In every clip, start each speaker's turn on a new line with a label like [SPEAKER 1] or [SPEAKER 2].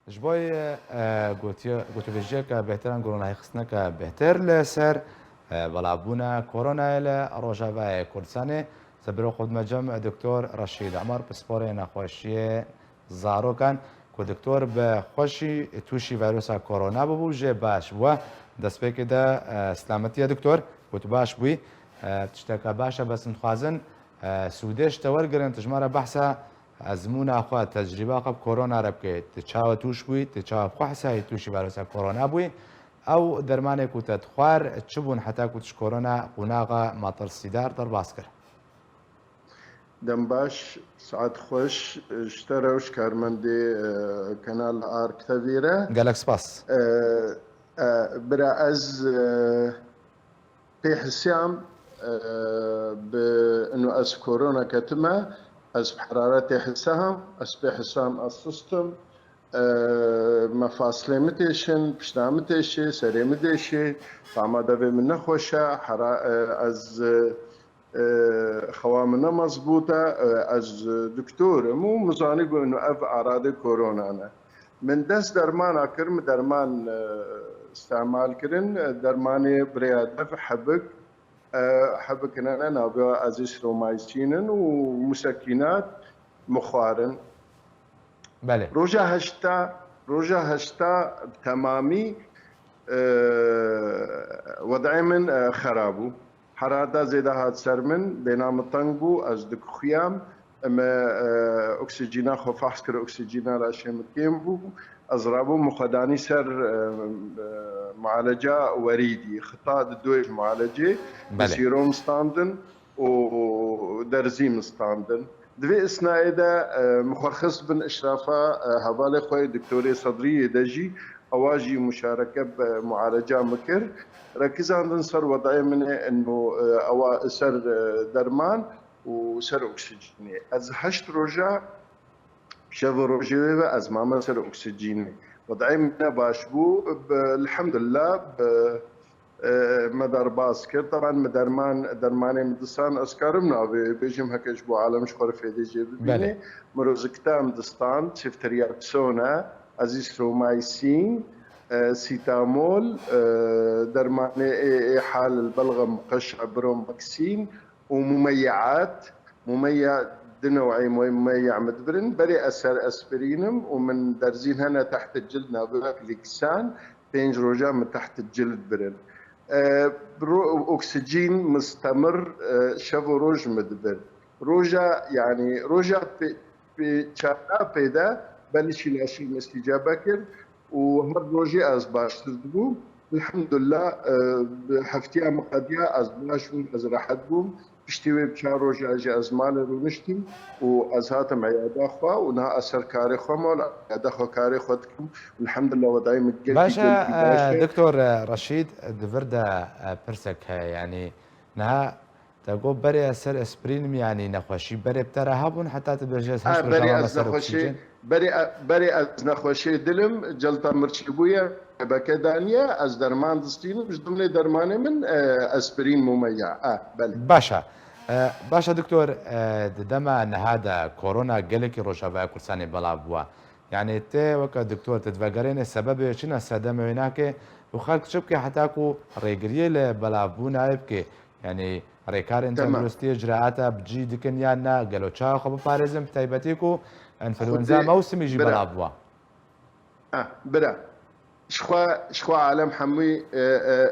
[SPEAKER 1] جبوی گوتی بجی که بهترین کرونا خستنه که بهتر لسر بلابونا کرونا ل روجاوای کردستان سبرو خود مجمع دکتر رشید عمر پسپور نخوشی زارو کن که دکتر به خوشی توشی ویروس کرونا ببوجه باش و دست به کده سلامتی دکتر گوت باش بوی تشتکه باشه بس نخوازن سودش تورگرن تجمع بحثه ازمون اخوات تجربه قب کرونا رب که تچاو توش بوی تچاو خوحسه توشی ویروس کرونا بوی او درمانه کو تدخوار تشبون حتى كوتش كورونا قناغه مطر السيدار در باسكر
[SPEAKER 2] دم باش سعد خوش اشتروش كارمندي كانال ار كتابيرة
[SPEAKER 1] قالك سباس
[SPEAKER 2] برا از في حسام بانه از كورونا كتمه از بحرارتي حسام از في حسام السيستم مفاصله متيشن پشتا متيشي سري متيشي طعما دبي من نخوشه از خوامنا مضبوطه از دكتور مو مزاني انه اف اعراض كورونا أنا. من دست درمان اكرم درمان استعمال كرن درماني بريادف حبك انا نابيو ازيثرومايسين ومسكنات مخارن
[SPEAKER 1] بله
[SPEAKER 2] روجا هشتا تمامي وضعي من خرابو حرارة زيادة هات سرمن بينام الطنبو از دك خيام اما اكسجينا خو فحص كر اكسجينا راشم كيمبو ازرابو مخداني سر معالجة وريدي خطا دويج معالجة بسيروم ستاندن ودرزيم ستاندن دوی اسنایده مخرخص بن اشرافه حواله خوی دکتوری صدری دجی اواجی مشارکه بمعالجه مکر ركز عندنا صار وضعي من انه او سر درمان وسر اكسجيني از هشت روجا شاف روجا از ما سر اكسجيني وضعي من باشبو الحمد لله مدار باسكر طبعا درماني مدستان اسكارمنا بيجم هكاش بو عالم شخور في دي جي بيني مروزكتام دستان سيفترياكسونا ازيثرومايسين سيتامول درماني حال البلغم مقشع بروماكسين ومميعات مميع دنوعي مميع مدبرن بري اسر اسبرينم ومن درزين هنا تحت الجلد نابغ لكسان 5 روجا من تحت الجلد برن اكسجين مستمر شافو روج مدبر روجا يعني روجا في شارع بيدا بلش الاشي استجابه كر وهاد روجي از باش تدبو الحمد لله حفتيا مقديا از باش از راحت بوم بشتوي بشار روجا اجي از مال رونشتي واز هاتم عياده خوا ونها اثر كاري خوا مول عياده خوا كاري خدكم والحمد لله وضعي متقلقي
[SPEAKER 1] باشا دكتور رشيد دفردا برسك يعني نها تقول بري سر اسبرين يعني نخوشي بري بترهبون حتى تبجز هش
[SPEAKER 2] بري از نخوشي بري از نخوشي دلم جلطه مرشبويه بكدانيا از درمان دستين مش ضمن درماني من اسبرين مميع بله
[SPEAKER 1] باشا دكتور دما ان هذا كورونا قالك روجافا كرساني بلابوا يعني تي وك دكتور تتفكرين السبب شنو السدم هناك وخلق شبكه حتى كو ريغريل بلابونا يبكي يعني ريكارن تندرستي اجراءاتها بجي دكن يانا قالوا تشا خب باريزم تايبتيكو انفلونزا موسم يجي بلابوا
[SPEAKER 2] برا شخوا عالم حموي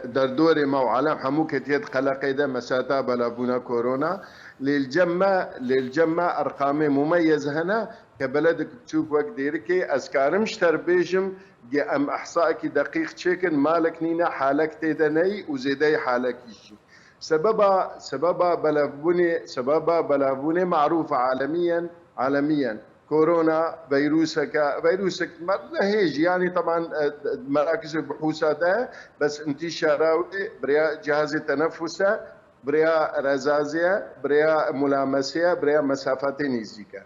[SPEAKER 2] دردوري مو عالم حمو كتيت قلقي ده مساتا بلابونا كورونا للجمع ارقامي مميزه هنا كبلدك تشوف وقت ديركي اسكارمش تربيجم ام احصائك دقيق تشيكن مالك نينا حالك تيدني وزيدي حالك يجي سببا بلابوني معروفه عالميا كورونا فيروسك مرة هيج يعني طبعا مراكز البحوثات بس انتشاره بريا جهاز التنفس بريا رزازية بريا ملامسية بريا مسافات نزيكا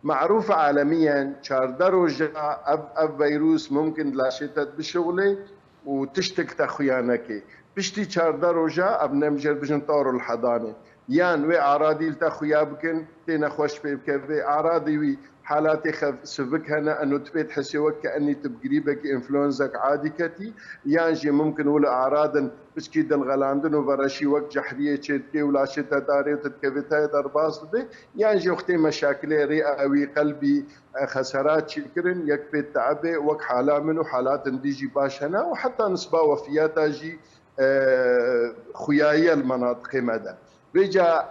[SPEAKER 2] معروفة عالميا شاردروجا أب فيروس ممكن لا شتت بشغلي وتشتك تخيانك بشتي شاردروجا أب نمجر بجن طور الحضانة يان وي اعراضي التخويا بكن تينا خوش بك اعراضي وي حالاتي سبك هنا انه تبيت حسي وك كاني تبقريبك انفلونزا عادي كتي يانجي ممكن ولا اعراض بس كيد الغلاندن وبرشي وك جحريه تشتكي ولا شتا داري وتتكبتها درباس دي يانجي اختي مشاكل رئوي قلبي خسارات شكرن يكفي تعبي وك حالا منه حالات ديجي باش هنا وحتى نسبه وفيات جي خيايه المناطق مدى بيجا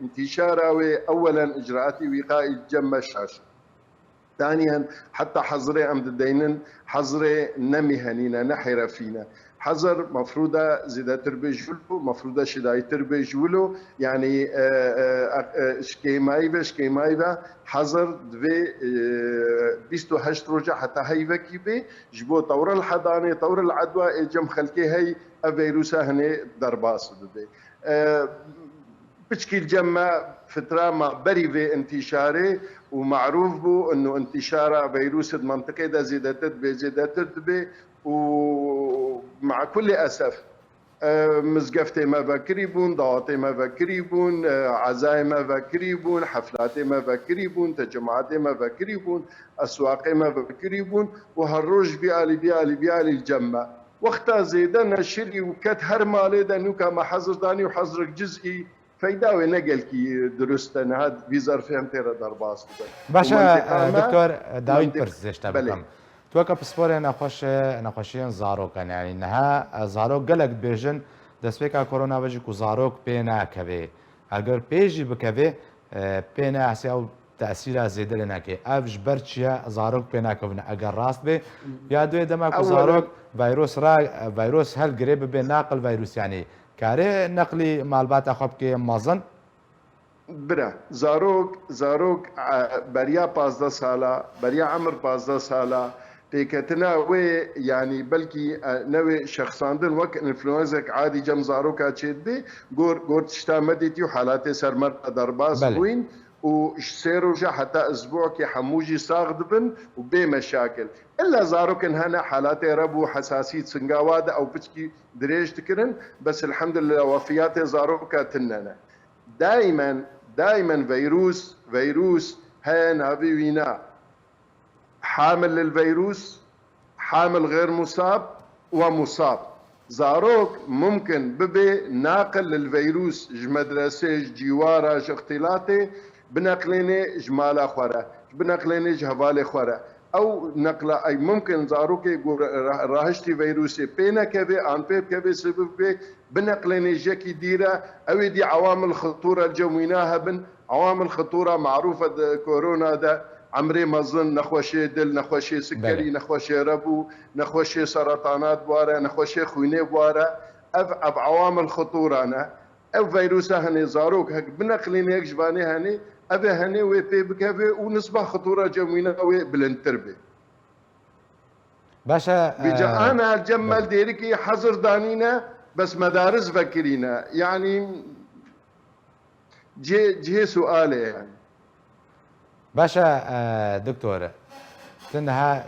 [SPEAKER 2] انتشاره اولا اجراءات وقائي جم الشاشه ثانيا حتى حظري امد الدينن حظري نمهنينا نحر فينا حظر مفروضة زيادة تربيجولو مفروضة شداي تربيجولو يعني شكيمايبا حظر دوي 28 روجا حتى هاي كيبي جبو طور الحضانة طور العدوى جم خلكي هاي فيروسا هني درباس دبي بشكل جمع فترة ما بري في انتشاره ومعروف بو انه انتشار فيروس المنطقة ده زيادتت بي ومع كل اسف مزقفتي ما بكريبون ضواطي ما بكريبون عزاي ما بكريبون حفلاتي ما بكريبون تجمعاتي ما بكريبون اسواقي ما بكريبون وهالروج بيالي الجمع وقتها زيدا نشري وكت هر مالي دانوكا ما حظر داني وحظرك جزئي فيداوي نقل كي درستن هاد فيزر فهمتي درباس
[SPEAKER 1] باشا دكتور داوين برس زشتا بكم توقع بسپور نخوشیان زاروکن یعنی نها زاروک گلک بیجن دسپیکا کرونا وجی کو زاروک پینا کبه اگر پیجی بکبه پینا احسیاو تأثیر زیاده لنکه افج برچیا زاروک پینا کبن اگر راست به یا دوی دما کو زاروک ویروس هل قریب به ناقل ویروس یعنی کاره نقلی معلومات خوب که مازن
[SPEAKER 2] برا زاروک بریا 15 ساله بریا عمر 15 ساله تيكتنا وي يعني بلكي نوي شخصاندن وك انفلونزا عادي جم زاروكا تشدي غور تشتامدتي وحالاتي سرمر درباس وين وسيروا جا حتى اسبوع كي حموجي صاغدبن وبي مشاكل الا زاروكن هنا حالاتي ربو حساسيه سنغاواده او بتشكي دريج تكرن بس الحمد لله وفيات زاروكا تننا دائما فيروس هنا بينا حامل للفيروس حامل غير مصاب ومصاب زاروك ممكن ببي ناقل للفيروس مدرسة جوارة اختلاطي بنقليني جمالة خورة بنقليني جهوالي خورة او نقله اي ممكن زاروك يقول راهشتي فيروسي بينا كبي ان بيب كبي سبب بي بنقليني جاكي ديره او دي عوامل خطوره الجويناها بن عوامل خطوره معروفه كورونا ده عمري ما ظن نخوشي دل نخوشي سكري نخوشي ربو نخوشي سرطانات بواره نخوشي خوينه بواره اف عوامل خطوره انا او فيروس هني زاروك هك بنقلين هيك جباني هني ابي هني وي بي بكافي ونصبح خطوره جميله وي بلنتربي
[SPEAKER 1] باشا
[SPEAKER 2] بيجا انا الجمل ديركي حظر دانينا بس مدارس فكرينا يعني جي سؤالي يعني
[SPEAKER 1] باشا دكتور تنها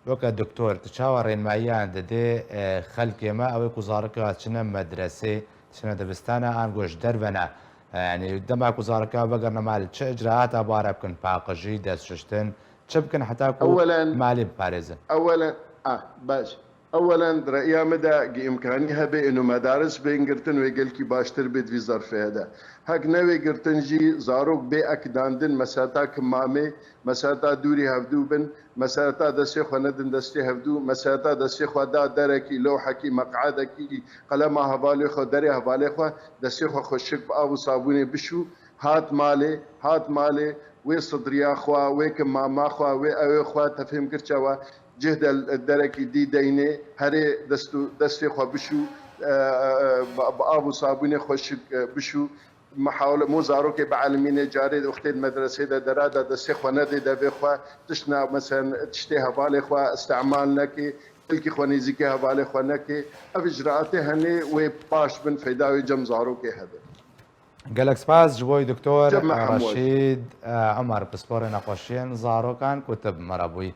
[SPEAKER 1] وكا دكتور تشاورين معي عند دي خلقي ما او كوزاركا تشنا مدرسه تشنا دبستانا ان جوش دربنا يعني دما كوزاركا بقرنا مال تش اجراءات اباره بكن باقجي داس ششتن تشبكن حتى
[SPEAKER 2] اولا
[SPEAKER 1] مالي باريزن
[SPEAKER 2] اولا باش اولا رأيا مدى امكانها بانه مدارس بينقرتن ويقلكي باشتر بيت في ظرف هذا هاك نوي قرتن جي زاروك بي اكداندن مساتا كمامي مساتا دوري هفدو بن مساتا دسيخ وندن دستي هفدو مساتا دسيخ ودا دركي لوحكي مقعدكي قلمها هباليخو دري هباليخو دسيخ خوشك بابو صابوني بشو هات مالي وي صدريا خوا وي كماما خوا وي اوي خوا تفهم كرچوا جهد الدركي دي ديني هري دستي خوا بشو بابو صابوني خوشك بشو محاولة مو زاروك بعلمين جاري اختي المدرسة دا درادة دستي خوا ندي دا بخوا تشنا مثلا تشتيها بالي خوا استعمالناكي تلكي خواني زيكيها بالي خوا نكي اف اجراءاتي هني وي باش بن فيداوي جم زاروكي هذا
[SPEAKER 1] قالك سباس جبوي دكتور رشيد عمر بسبور نقوشين زاروكان كتب مرابوي